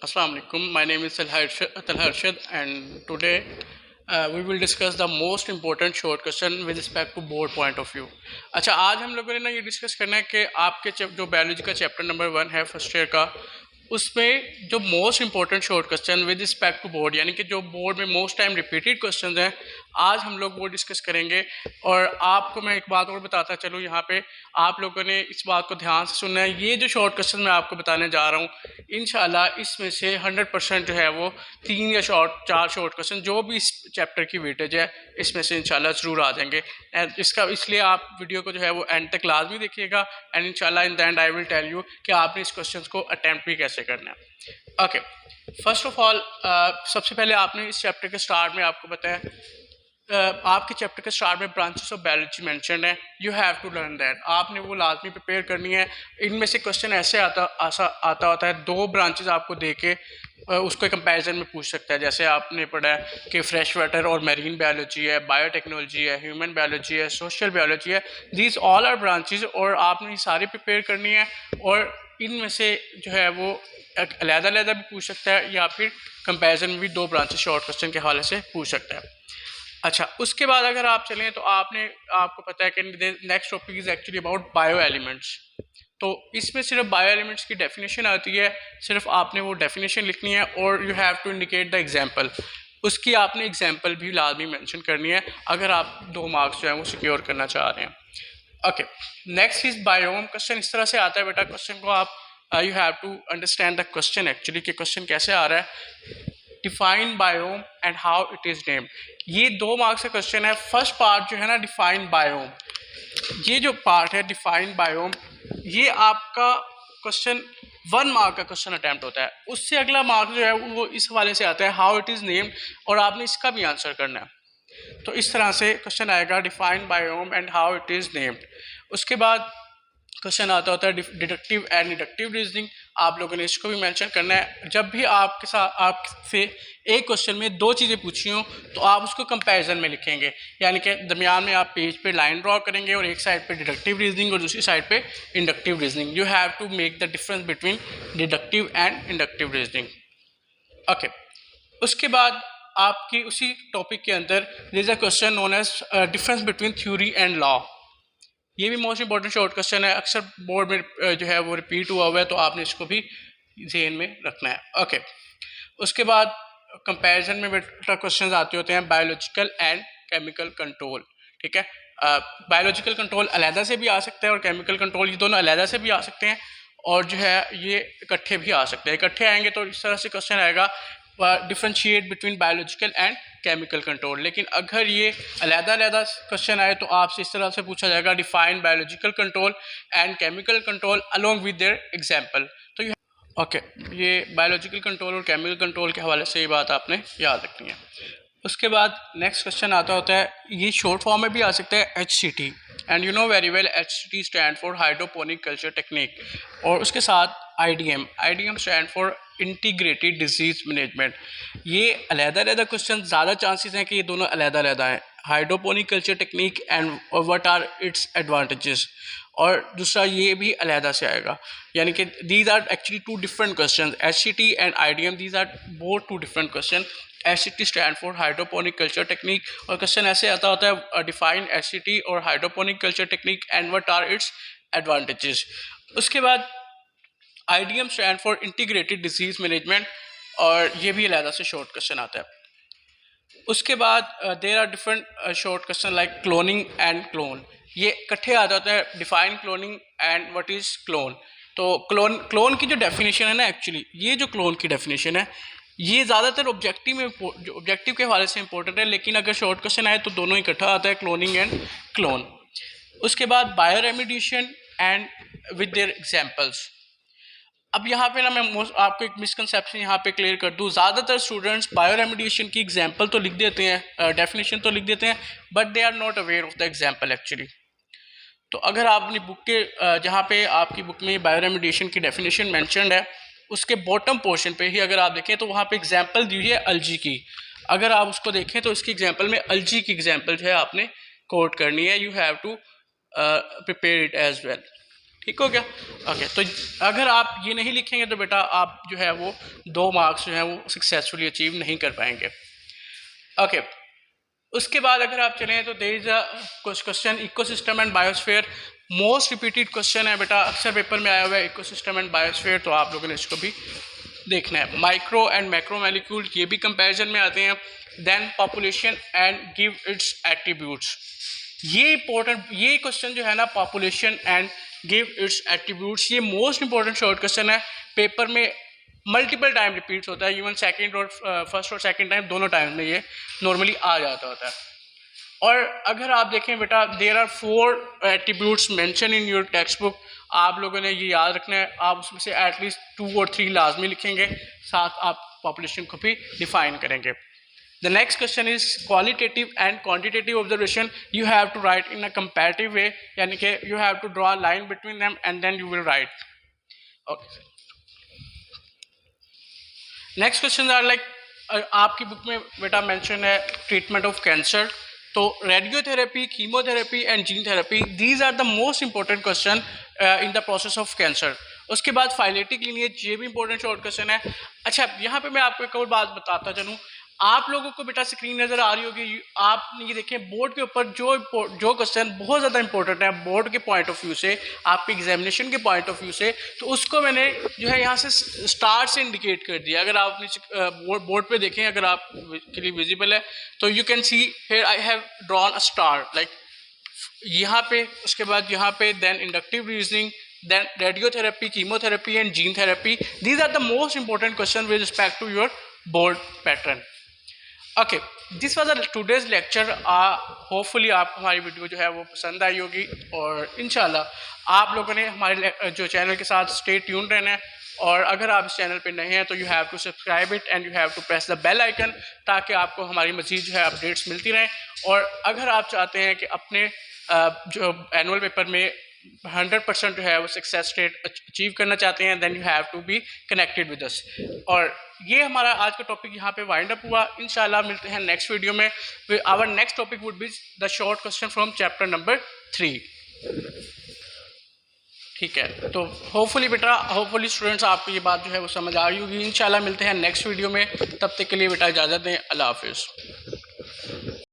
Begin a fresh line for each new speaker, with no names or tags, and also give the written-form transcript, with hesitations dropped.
Assalamu alaikum. My name is Talha Arshad, and today we will discuss the most important short question with respect to board point of view. अच्छा, आज हम लोगों ने ना ये discuss करना है कि आपके जो बायोलॉजी का चैप्टर नंबर 1 है फर्स्ट ईयर का, उसमें जो most important short question with respect to board, यानी कि जो बोर्ड में मोस्ट टाइम रिपीटेड क्वेश्चन हैं, आज हम लोग वो डिस्कस करेंगे। और आपको मैं एक बात और बताता चलूँ, यहाँ पे आप लोगों ने इस बात को ध्यान से सुनना है। ये जो शॉर्ट क्वेश्चन मैं आपको बताने जा रहा हूँ, इंशाल्लाह इसमें से 100% जो है वो 3 या 4 शॉर्ट क्वेश्चन जो भी इस चैप्टर की वेटेज है इसमें से इंशाल्लाह ज़रूर आ जाएंगे। इसका इसलिए आप वीडियो को जो है वो एंड तक लाजमी देखिएगा, एंड इंशाल्लाह in the end I will tell you कि आपने इस क्वेश्चन को अटैम्प्ट भी कैसे करना है। ओके, फर्स्ट ऑफ ऑल सबसे पहले आपने इस चैप्टर के स्टार्ट में आपको बताया, आपके चैप्टर के स्टार्ट में ब्रांचेस ऑफ बायोलॉजी मेंशन है। You have to learn that, आपने वो लाजमी प्रिपेयर करनी है। इनमें से क्वेश्चन ऐसे आता होता है, 2 ब्रांचेस आपको दे के उसको कंपैरिजन में पूछ सकता है। जैसे आपने पढ़ा है कि फ्रेश वाटर और मैरीन बायोलॉजी है, बायोटेक्नोलॉजी है, ह्यूमन बायोलॉजी है, सोशल बायोलॉजी है। दीज ऑल आर ब्रांचेस, और आपने ये सारी प्रिपेयर करनी है। और इनमें से जो है वो अलग-अलग भी पूछ सकता है, या फिर कंपैरिजन में भी 2 ब्रांचेस शॉर्ट क्वेश्चन के हवाले से पूछ सकता है। अच्छा, उसके बाद अगर आप चलें तो आपको पता है कि next topic is actually about bio elements. तो इसमें सिर्फ बायो एलिमेंट्स की डेफिनेशन आती है, सिर्फ आपने वो डेफिनेशन लिखनी है और you have to indicate the example. उसकी आपने एग्जांपल भी लाजमी मेंशन करनी है अगर आप 2 मार्क्स जो है वो सिक्योर करना चाह रहे हैं। Okay, next is biome. Question इस तरह से आता है बेटा, क्वेश्चन को आप you have to understand the question actually कि क्वेश्चन कैसे आ रहा है। Define biome and how it is named. ये 2 मार्क्स का क्वेश्चन है। फर्स्ट पार्ट जो है ना, डिफाइन बायोम, ये जो पार्ट है डिफाइन बायोम, ये आपका क्वेश्चन 1 मार्क का क्वेश्चन अटैम्प्ट होता है। उससे अगला मार्क जो है वो इस हवाले से आता है, हाउ इट इज़ नेम्ड, और आपने इसका भी आंसर करना है। तो इस तरह से क्वेश्चन आएगा, define biome and how it is named. उसके बाद क्वेश्चन आता होता है डिडक्टिव एंड डिडक्टिव रीजनिंग। आप लोगों ने इसको भी मेंशन करना है। जब भी आपसे एक क्वेश्चन में 2 चीज़ें पूछी हों तो आप उसको कंपैरिजन में लिखेंगे, यानी कि दरमियान में आप पेज पे लाइन ड्रॉ करेंगे और एक साइड पे डिडक्टिव रीजनिंग और दूसरी साइड पे inductive reasoning. You have to make the difference between deductive and inductive reasoning. Okay, उसके बाद आपकी उसी टॉपिक के अंदर there is a question known as difference between theory and law. ये भी मोस्ट इंपॉर्टेंट शॉर्ट क्वेश्चन है, अक्सर बोर्ड में जो है वो रिपीट हुआ है, तो आपने इसको भी ज़हन में रखना है। ओके, उसके बाद कंपैरिजन में बेटा क्वेश्चंस आते होते हैं बायोलॉजिकल एंड केमिकल कंट्रोल। ठीक है, बायोलॉजिकल कंट्रोल अलहदा से भी आ सकता है और केमिकल कंट्रोल, ये दोनों अलहदा से भी आ सकते हैं, और जो है ये इकट्ठे भी आ सकते हैं। इकट्ठे आएंगे तो इस तरह से क्वेश्चन आएगा, differentiate between biological and chemical control. लेकिन अगर ये अलहदा क्वेश्चन आए तो आपसे इस तरह से पूछा जाएगा, define biological control and chemical control along with their example. तो ये ओके, ये बायोलॉजिकल कंट्रोल और केमिकल कंट्रोल के हवाले से ये बात आपने याद रखनी है। उसके बाद नेक्स्ट क्वेश्चन आता होता है, ये शॉर्ट फॉर्म में भी आ सकता है, HCT, and you know very well HCT stand for hydroponic culture technique. और उसके साथ IDM stand for integrated disease management. ये अलहदा क्वेश्चन, ज़्यादा चांसेस हैं कि ये दोनों अलहदा हैं, hydroponic culture technique and what are its advantages, और दूसरा ये भी अलहदा से आएगा। यानी कि these are actually 2 different question, HCT and IDM, these are both 2 different question. HCT stand for hydroponic culture technique, और क्वेश्चन ऐसे आता होता है, डिफाइन HCT और hydroponic culture technique and what are its advantages. उसके बाद IDM stand for integrated disease management, और ये भी अलहदा से शॉर्ट क्वेश्चन आता है। उसके बाद there are different short question like cloning and clone, ये इकट्ठे आ जाते हैं, define cloning and what is clone. तो क्लोन की जो डेफिनेशन है ना, एक्चुअली ये जो क्लोन की डेफिनेशन है ये ज़्यादातर ऑब्जेक्टिव के हवाले से इंपॉर्टेंट है, लेकिन अगर शॉर्ट क्वेश्चन आए तो दोनों इकट्ठा आता है, क्लोनिंग एंड क्लोन। उसके बाद bio remediation and with their examples. अब यहाँ पे ना मैं आपको एक मिसकंसेप्शन यहाँ पे क्लियर कर दूँ, ज़्यादातर स्टूडेंट्स बायो रेमिडिएशन की एग्जांपल तो लिख देते हैं, डेफिनेशन तो लिख देते हैं, but they are not aware of the example actually. तो अगर आप अपनी बुक के जहाँ पे आपकी बुक में बायो रेमिडिएशन की डेफिनेशन मेंशन्ड है, उसके बॉटम पोर्शन पे ही अगर आप देखें तो वहाँ पे एग्जांपल दी हुई है अलजी की। अगर आप उसको देखें तो इसकी एग्जांपल में अलजी की एग्जांपल जो है आपने कोट करनी है, you have to prepare it as well. ठीक हो गया। ओके, तो अगर आप ये नहीं लिखेंगे तो बेटा आप जो है वो 2 मार्क्स जो है वो सक्सेसफुली अचीव नहीं कर पाएंगे। ओके, उसके बाद अगर आप चलें तो there is a question ecosystem and biosphere, most repeated question है बेटा, अक्सर पेपर में आया हुआ है इकोसिस्टम एंड बायोस्फीयर, तो आप लोगों ने इसको भी देखना है। माइक्रो एंड मैक्रो मॉलिक्यूल ये भी कंपैरिजन में आते हैं। Then population and give its attributes, ये इंपॉर्टेंट, ये क्वेश्चन जो है ना population and give its attributes, ये मोस्ट इंपॉर्टेंट शॉर्ट क्वेश्चन है, पेपर में मल्टीपल टाइम रिपीट्स होता है, इवन सेकंड और फर्स्ट और सेकंड टाइम दोनों टाइम में ये नॉर्मली आ जाता होता है। और अगर आप देखें बेटा there are 4 attributes mention in your textbook, आप लोगों ने ये याद रखना है, आप उसमें से एटलीस्ट 2 और 3 लाजमी लिखेंगे, साथ आप पॉपुलेशन को भी डिफाइन करेंगे। The next question is qualitative and quantitative observation. You have to write in a comparative way, यानी कि you have to draw a line between them and then you will write. Okay. Next questions are like आपकी book में बेटा mention है treatment of cancer, तो radiotherapy, chemotherapy and gene therapy, these are the most important question in the process of cancer. उसके बाद phyletic lineage, ये भी important short question है। अच्छा, यहाँ पे मैं आपको एक और बात बताता चलूँ, आप लोगों को बेटा स्क्रीन नज़र आ रही होगी, आपने ये देखें बोर्ड के ऊपर जो क्वेश्चन बहुत ज़्यादा इंपॉर्टेंट है बोर्ड के पॉइंट ऑफ व्यू से, आपके एग्जामिनेशन के पॉइंट ऑफ व्यू से, तो उसको मैंने जो है यहाँ से स्टार से इंडिकेट कर दिया। अगर आप अपने बोर्ड पे देखें, अगर आप के लिए विजिबल है तो you can see here I have drawn a star, like यहाँ पे, उसके बाद यहाँ पे, then inductive reasoning, then radiotherapy, chemotherapy and gene therapy. These are the most important questions with respect to your board pattern. Okay, this was a today's lecture. Hopefully आप हमारी video जो है वो पसंद आई होगी, और इंशाल्लाह आप लोगों ने हमारे जो चैनल के साथ स्टे ट्यून रहना है, और अगर आप इस चैनल पे नए हैं तो you have to subscribe it and you have to press the bell icon, ताकि आपको हमारी मज़ीद जो है अपडेट्स मिलती रहें। और अगर आप चाहते हैं कि अपने जो एनुअल पेपर में 100% जो है वो सक्सेस रेट अचीव करना चाहते हैं, then you have to be connected with us. और ये हमारा आज का टॉपिक यहाँ पे वाइंड अप हुआ। इंशाल्लाह मिलते हैं नेक्स्ट वीडियो में। Our next topic would be the short question from chapter number 3। ठीक है, तो होपफुली स्टूडेंट्स आपको ये बात जो है वो समझ आ रही होगी। इंशाल्लाह मिलते हैं नेक्स्ट वीडियो में, तब तक के लिए बेटा इजाज़त दें। अल्लाह हाफिज़।